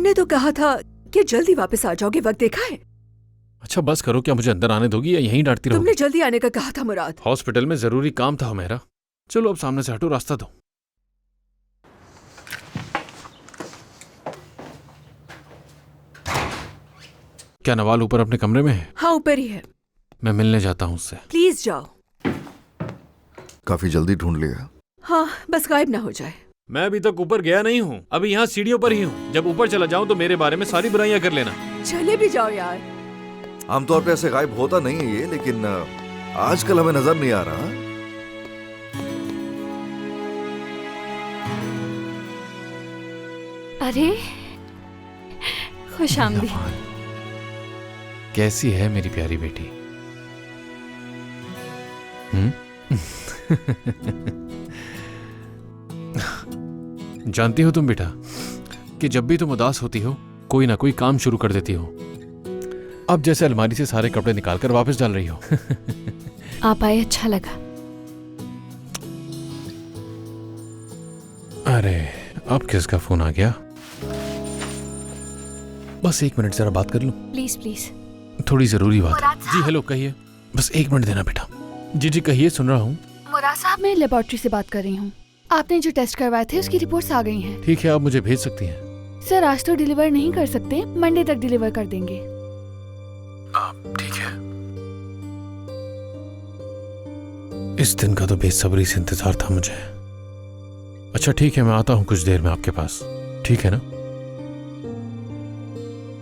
तुमने तो कहा था कि जल्दी वापस आ जाओगे, वक्त देखा है? अच्छा बस करो, क्या मुझे अंदर आने दोगी या यहीं डांटती रहोगी? तुमने जल्दी आने का कहा था मुराद। हॉस्पिटल में जरूरी काम था मेरा। चलो अब सामने से हटो, रास्ता दो। क्या नवाल ऊपर अपने कमरे में है? हाँ ऊपर ही है। मैं मिलने जाता हूँ उससे। प्लीज जाओ। काफी जल्दी ढूंढ लिया। हाँ बस गायब ना हो जाए। मैं अभी तक ऊपर गया नहीं हूँ, अभी यहाँ सीढ़ियों पर ही हूँ। जब ऊपर चला जाऊँ तो मेरे बारे में सारी बुराइयां कर लेना। चले भी जाओ यार। आमतौर पे ऐसे गायब होता नहीं है ये, लेकिन आजकल हमें नजर नहीं आ रहा। अरे खुश आमदीद। कैसी है मेरी प्यारी बेटी? जानती हो तुम बेटा कि जब भी तुम उदास होती हो कोई ना कोई काम शुरू कर देती हो। अब जैसे अलमारी से सारे कपड़े निकालकर वापस डाल रही हो। आप आए, अच्छा लगा। अरे अब किसका फोन आ गया? बस 1 मिनट जरा बात कर लूं। Please please. थोड़ी जरूरी बात है। जी हेलो, कहिए। बस 1 मिनट देना बेटा। जी जी कहिए, सुन रहा हूँ। मुराद साहब, मैं लेबोरेटरी से बात कर रही हूँ। आपने जो टेस्ट करवाए थे उसकी रिपोर्ट्स आ गई हैं। ठीक है, आप मुझे भेज सकती हैं। सर आज तो डिलीवर नहीं कर सकते, मंडे तक डिलीवर कर देंगे। ठीक है। इस दिन का तो बेसब्री से इंतजार था मुझे। अच्छा ठीक है, मैं आता हूँ कुछ देर में आपके पास, ठीक है ना?